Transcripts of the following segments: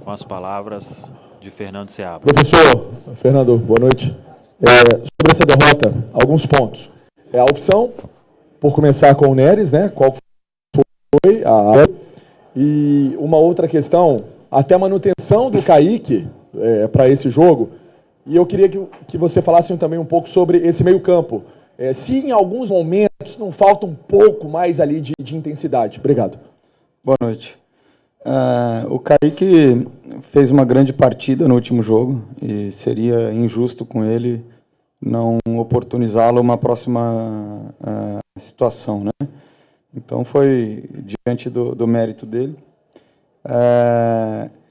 com as palavras de Fernando Seabra. Professor Fernando, boa noite. Sobre essa derrota, alguns pontos. A opção, por começar com o Neres, né? Qual foi a... E uma outra questão, até a manutenção do Kaique para esse jogo. E eu queria que você falasse também um pouco sobre esse meio-campo. Se em alguns momentos não falta um pouco mais ali de intensidade. Obrigado. Boa noite. O Kaique fez uma grande partida no último jogo e seria injusto com ele não oportunizá-lo uma próxima situação, né? Então foi diante do mérito dele.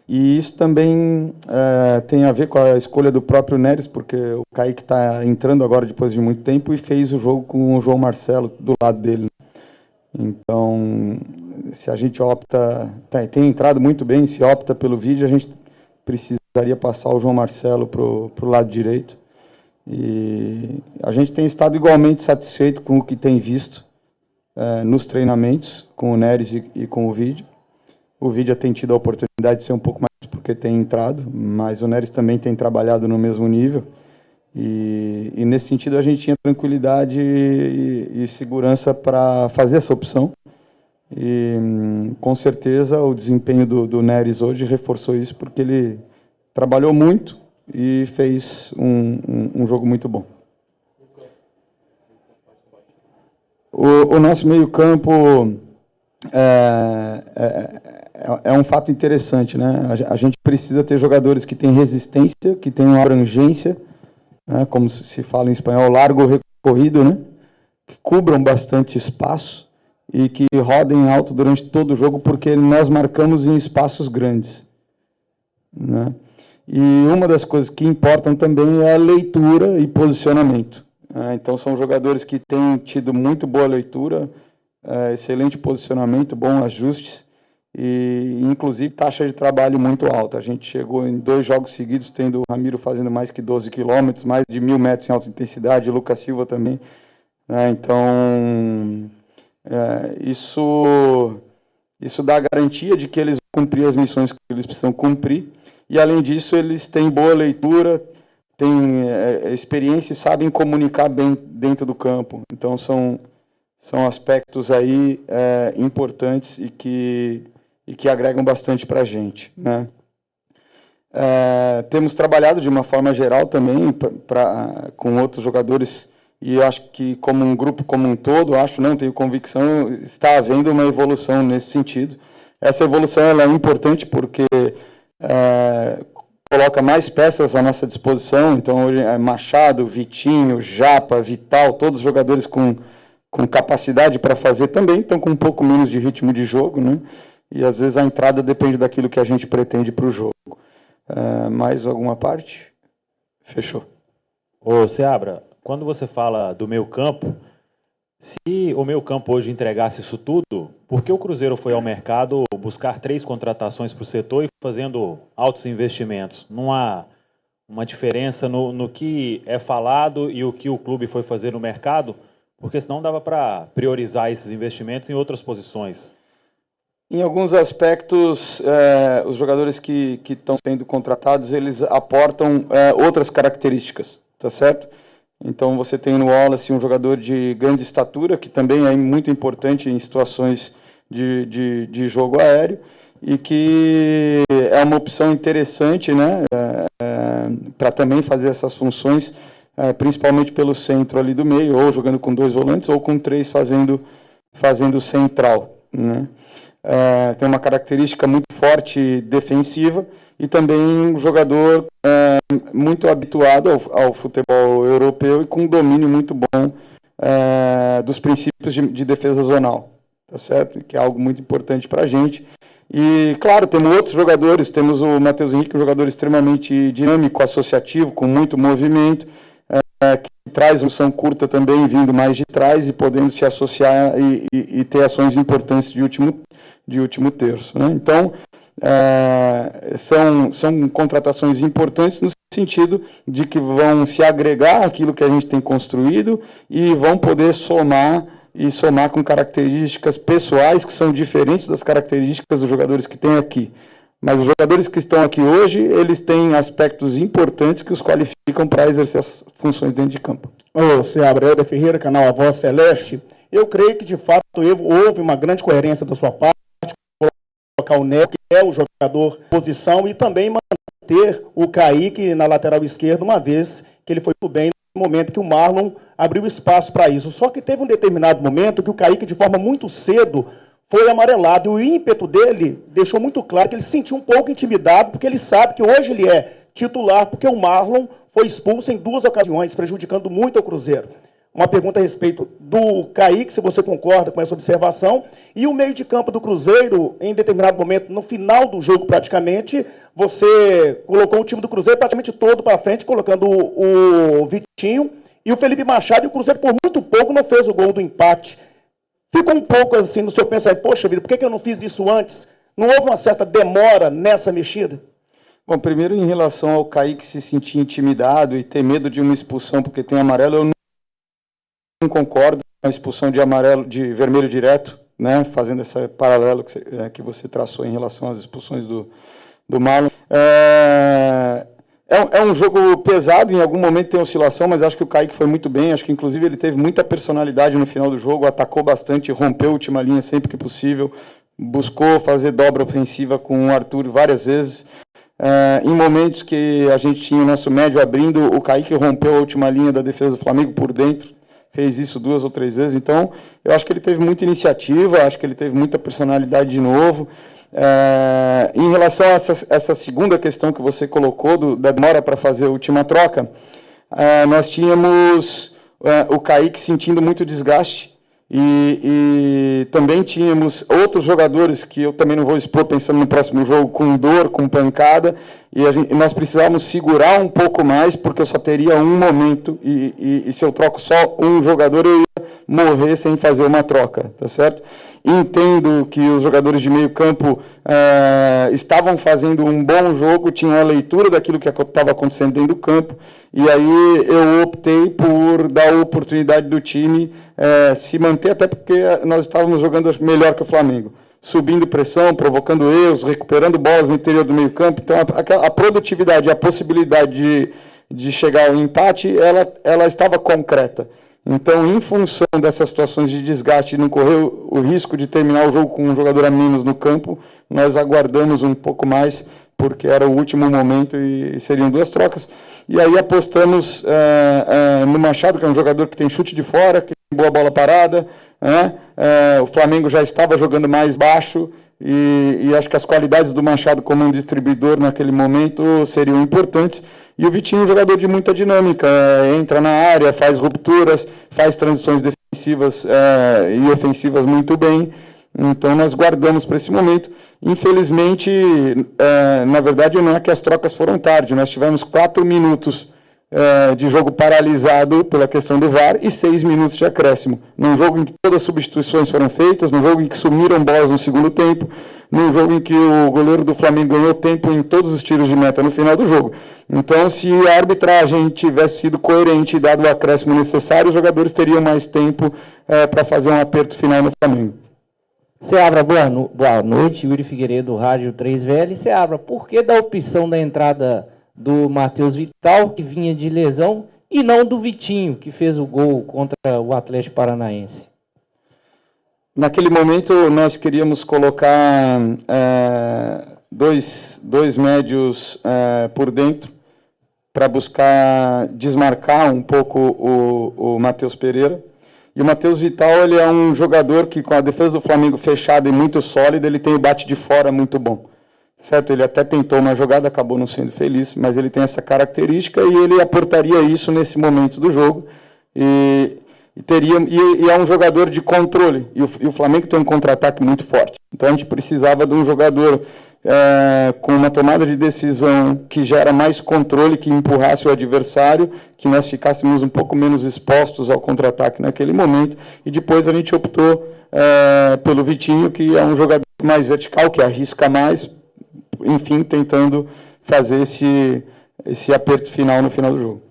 E isso também tem a ver com a escolha do próprio Neres, porque o Kaique está entrando agora depois de muito tempo e fez o jogo com o João Marcelo do lado dele. Então, se a gente opta, tem entrado muito bem, se opta pelo vídeo, a gente precisaria passar o João Marcelo para o lado direito. E a gente tem estado igualmente satisfeito com o que tem visto nos treinamentos, com o Neres e com o vídeo. O vídeo tem tido a oportunidade de ser um pouco mais porque tem entrado, mas o Neres também tem trabalhado no mesmo nível. E nesse sentido a gente tinha tranquilidade e segurança para fazer essa opção. E com certeza o desempenho do Neres hoje reforçou isso, porque ele trabalhou muito e fez um jogo muito bom. O nosso meio-campo é um fato interessante, né? A gente precisa ter jogadores que têm resistência, que tenham abrangência, né? Como se fala em espanhol, largo recorrido, né? Que cubram bastante espaço e que rodem alto durante todo o jogo, porque nós marcamos em espaços grandes, né? E uma das coisas que importam também é a leitura e posicionamento. Então, são jogadores que têm tido muito boa leitura, excelente posicionamento, bons ajustes e, inclusive, taxa de trabalho muito alta. A gente chegou em 2 jogos seguidos, tendo o Ramiro fazendo mais que 12 quilômetros, mais de 1.000 metros em alta intensidade, o Lucas Silva também. Então, isso dá garantia de que eles vão cumprir as missões que eles precisam cumprir. E, além disso, eles têm boa leitura, têm experiência e sabem comunicar bem dentro do campo. Então, são aspectos aí importantes e que agregam bastante para a gente, né? Temos trabalhado de uma forma geral também com outros jogadores, e eu acho que como um grupo como um todo, tenho convicção, está havendo uma evolução nesse sentido. Essa evolução ela é importante porque coloca mais peças à nossa disposição. Então, hoje Machado, Vitinho, Japa, Vital, todos os jogadores com capacidade para fazer também estão com um pouco menos de ritmo de jogo, né? E às vezes a entrada depende daquilo que a gente pretende para o jogo. Mais alguma parte? Fechou. Ô, Seabra, quando você fala do meio campo, se o meio campo hoje entregasse isso tudo, por que o Cruzeiro foi ao mercado buscar 3 contratações para o setor e fazendo altos investimentos? Não há uma diferença no que é falado e o que o clube foi fazer no mercado? Porque senão dava para priorizar esses investimentos em outras posições. Em alguns aspectos, os jogadores que estão sendo contratados, eles aportam outras características, tá certo? Então, você tem no Wallace um jogador de grande estatura, que também é muito importante em situações de jogo aéreo, e que é uma opção interessante, né, para também fazer essas funções, principalmente pelo centro ali do meio, ou jogando com 2 volantes, ou com 3 fazendo central, né? Tem uma característica muito forte defensiva e também um jogador muito habituado ao futebol europeu e com um domínio muito bom dos princípios de defesa zonal, tá certo? Que é algo muito importante para a gente. E, claro, temos outros jogadores, temos o Matheus Henrique, um jogador extremamente dinâmico, associativo, com muito movimento, que traz uma ação curta também, vindo mais de trás e podendo se associar e ter ações importantes de último terço, né? Então, são contratações importantes no sentido de que vão se agregar àquilo que a gente tem construído e vão poder somar com características pessoais que são diferentes das características dos jogadores que tem aqui. Mas os jogadores que estão aqui hoje, eles têm aspectos importantes que os qualificam para exercer as funções dentro de campo. Ô, Seabra, Helder Ferreira, canal A Voz Celeste. Eu creio que, de fato, houve uma grande coerência da sua parte, colocar o Neto, que é o jogador de posição, e também manter o Kaique na lateral esquerda, uma vez que ele foi muito bem no momento que o Marlon abriu espaço para isso. Só que teve um determinado momento que o Kaique, de forma muito cedo, foi amarelado, e o ímpeto dele deixou muito claro que ele se sentiu um pouco intimidado, porque ele sabe que hoje ele é titular, porque o Marlon foi expulso em 2 ocasiões, prejudicando muito o Cruzeiro. Uma pergunta a respeito do Kaique, se você concorda com essa observação, e o meio de campo do Cruzeiro, em determinado momento, no final do jogo praticamente, você colocou o time do Cruzeiro praticamente todo para frente, colocando o Vitinho e o Felipe Machado, e o Cruzeiro por muito pouco não fez o gol do empate. Ficou um pouco assim no seu pensamento, poxa vida, por que eu não fiz isso antes? Não houve uma certa demora nessa mexida? Bom, primeiro em relação ao Kaique se sentir intimidado e ter medo de uma expulsão porque tem amarelo, eu não concordo com a expulsão de vermelho direto, né? Fazendo esse paralelo que você traçou em relação às expulsões do Marlon. É um jogo pesado, em algum momento tem oscilação, mas acho que o Kaique foi muito bem, acho que inclusive ele teve muita personalidade no final do jogo, atacou bastante, rompeu a última linha sempre que possível, buscou fazer dobra ofensiva com o Arthur várias vezes. Em momentos que a gente tinha o nosso médio abrindo, o Kaique rompeu a última linha da defesa do Flamengo por dentro, fez isso 2 ou 3 vezes, então eu acho que ele teve muita iniciativa, acho que ele teve muita personalidade de novo. Em relação a essa segunda questão que você colocou, da demora para fazer a última troca, nós tínhamos o Kaique sentindo muito desgaste e também tínhamos outros jogadores que eu também não vou expor pensando no próximo jogo, com dor, com pancada, e nós precisávamos segurar um pouco mais, porque eu só teria um momento e se eu troco só um jogador eu ia morrer sem fazer uma troca, tá certo? Entendo que os jogadores de meio campo estavam fazendo um bom jogo, tinham a leitura daquilo que estava acontecendo dentro do campo, e aí eu optei por dar a oportunidade do time se manter, até porque nós estávamos jogando melhor que o Flamengo, subindo pressão, provocando erros, recuperando bolas no interior do meio campo, então a produtividade, a possibilidade de chegar ao empate, ela estava concreta. Então, em função dessas situações de desgaste e não correr o risco de terminar o jogo com um jogador a menos no campo, nós aguardamos um pouco mais, porque era o último momento e seriam 2 trocas. E aí apostamos no Machado, que é um jogador que tem chute de fora, que tem boa bola parada. O Flamengo já estava jogando mais baixo e acho que as qualidades do Machado como um distribuidor naquele momento seriam importantes. E o Vitinho é um jogador de muita dinâmica, entra na área, faz rupturas, faz transições defensivas e ofensivas muito bem. Então nós guardamos para esse momento. Infelizmente, na verdade não é que as trocas foram tarde, nós tivemos 4 minutos de jogo paralisado pela questão do VAR e 6 minutos de acréscimo. Num jogo em que todas as substituições foram feitas, num jogo em que sumiram bolas no segundo tempo, num jogo em que o goleiro do Flamengo ganhou tempo em todos os tiros de meta no final do jogo. Então, se a arbitragem tivesse sido coerente e dado o acréscimo necessário, os jogadores teriam mais tempo para fazer um aperto final no Flamengo. Seabra, boa noite, Yuri Figueiredo, Rádio 3VL. Seabra, por que da opção da entrada do Matheus Vital, que vinha de lesão, e não do Vitinho, que fez o gol contra o Atlético Paranaense? Naquele momento, nós queríamos colocar dois médios por dentro, para buscar desmarcar um pouco o Matheus Pereira. E o Matheus Vital, ele é um jogador que, com a defesa do Flamengo fechada e muito sólida, ele tem o bate de fora muito bom. Certo? Ele até tentou uma jogada, acabou não sendo feliz, mas ele tem essa característica e ele aportaria isso nesse momento do jogo. E é um jogador de controle. E o Flamengo tem um contra-ataque muito forte. Então a gente precisava de um jogador com uma tomada de decisão que gera mais controle, que empurrasse o adversário, que nós ficássemos um pouco menos expostos ao contra-ataque naquele momento, e depois a gente optou pelo Vitinho, que é um jogador mais vertical, que arrisca mais, enfim, tentando fazer esse aperto final no final do jogo.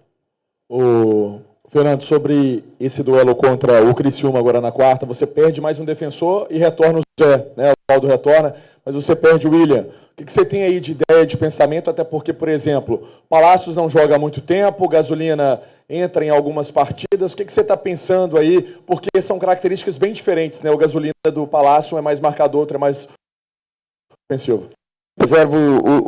O Fernando, sobre esse duelo contra o Criciúma agora na quarta, você perde mais um defensor e retorna o Zé, né? Aldo retorna, mas você perde o William. O que você tem aí de ideia, de pensamento, até porque, por exemplo, Palácios não joga há muito tempo, Gasolina entra em algumas partidas. O que você está pensando aí? Porque são características bem diferentes, né? O Gasolina do Palácio é mais marcador, outro é mais ofensivo. Reservo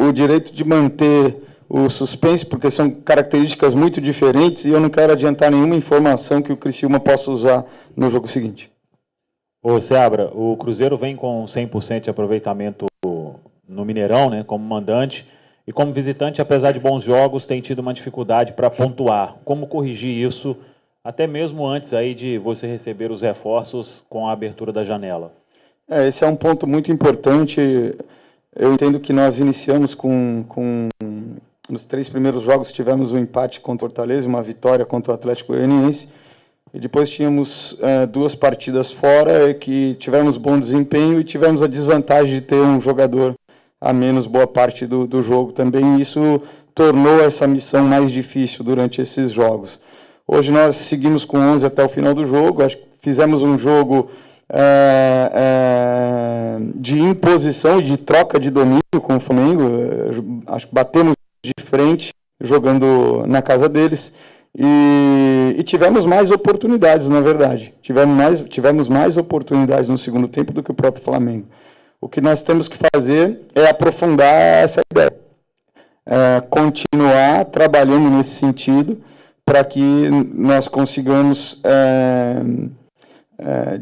o direito de manter o suspense, porque são características muito diferentes e eu não quero adiantar nenhuma informação que o Criciúma possa usar no jogo seguinte. Ô, Seabra, o Cruzeiro vem com 100% de aproveitamento no Mineirão, né, como mandante, e como visitante, apesar de bons jogos, tem tido uma dificuldade para pontuar. Como corrigir isso, até mesmo antes aí de você receber os reforços com a abertura da janela? Esse é um ponto muito importante. Eu entendo que nós iniciamos nos 3 primeiros jogos, tivemos um empate contra o Fortaleza, uma vitória contra o Atlético Goianiense, e depois tínhamos 2 partidas fora, que tivemos bom desempenho e tivemos a desvantagem de ter um jogador a menos boa parte do jogo também. Isso tornou essa missão mais difícil durante esses jogos. Hoje nós seguimos com 11 até o final do jogo. Acho que fizemos um jogo de imposição e de troca de domínio com o Flamengo. Acho que batemos de frente jogando na casa deles. E tivemos mais oportunidades, na verdade. Tivemos mais oportunidades no segundo tempo do que o próprio Flamengo. O que nós temos que fazer é aprofundar essa ideia. Continuar trabalhando nesse sentido para que nós consigamos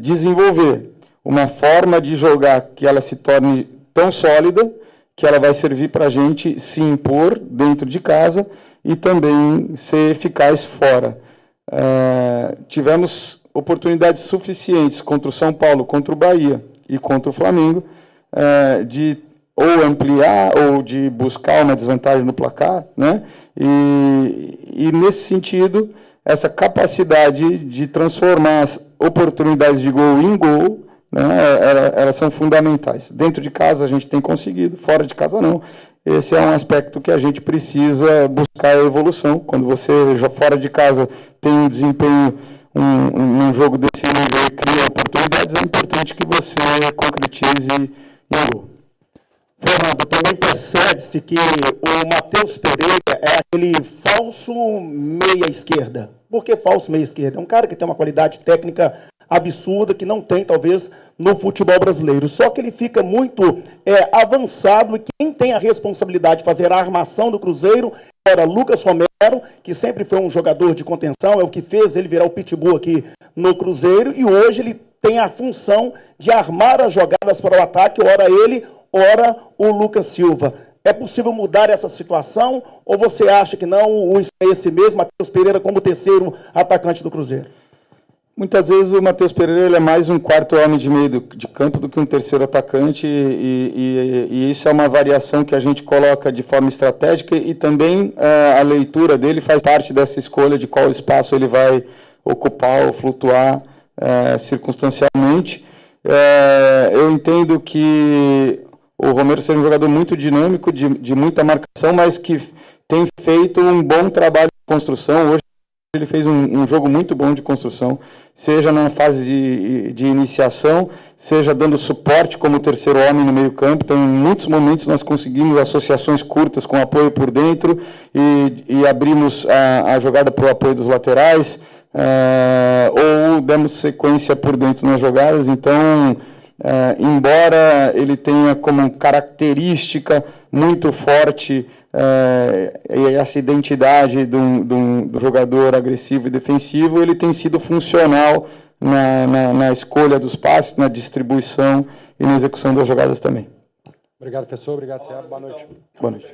desenvolver uma forma de jogar que ela se torne tão sólida que ela vai servir para a gente se impor dentro de casa e também ser eficaz fora. Tivemos oportunidades suficientes contra o São Paulo, contra o Bahia e contra o Flamengo, de ou ampliar ou de buscar uma desvantagem no placar, né? E nesse sentido, essa capacidade de transformar as oportunidades de gol em gol, né, elas são fundamentais. Dentro de casa a gente tem conseguido, fora de casa não. Esse é um aspecto que a gente precisa buscar a evolução. Quando você, já fora de casa, tem um desempenho, um jogo desse nível e cria oportunidades, é importante que você concretize em gol. Fernando, também percebe-se que o Matheus Pereira é aquele falso meia-esquerda. Por que falso meia-esquerda? É um cara que tem uma qualidade técnica absurda, que não tem, talvez, no futebol brasileiro. Só que ele fica muito avançado, e quem tem a responsabilidade de fazer a armação do Cruzeiro era Lucas Romero, que sempre foi um jogador de contenção, é o que fez ele virar o pitbull aqui no Cruzeiro, e hoje ele tem a função de armar as jogadas para o ataque, ora ele, ora o Lucas Silva. É possível mudar essa situação, ou você acha que não, esse mesmo Matheus Pereira como terceiro atacante do Cruzeiro? Muitas vezes o Matheus Pereira ele é mais um quarto homem de meio de campo do que um terceiro atacante, e isso é uma variação que a gente coloca de forma estratégica, e também a leitura dele faz parte dessa escolha de qual espaço ele vai ocupar ou flutuar circunstancialmente. Eu entendo que o Romero seja um jogador muito dinâmico, de muita marcação, mas que tem feito um bom trabalho de construção. Hoje ele fez um jogo muito bom de construção, seja na fase de iniciação, seja dando suporte como terceiro homem no meio campo. Então, em muitos momentos nós conseguimos associações curtas com apoio por dentro e abrimos a jogada para o apoio dos laterais, ou demos sequência por dentro nas jogadas. Então, embora ele tenha como característica muito forte essa identidade do jogador agressivo e defensivo, ele tem sido funcional na escolha dos passes, na distribuição e na execução das jogadas também. Obrigado, professor. Obrigado, Seabra. Boa noite. Boa noite.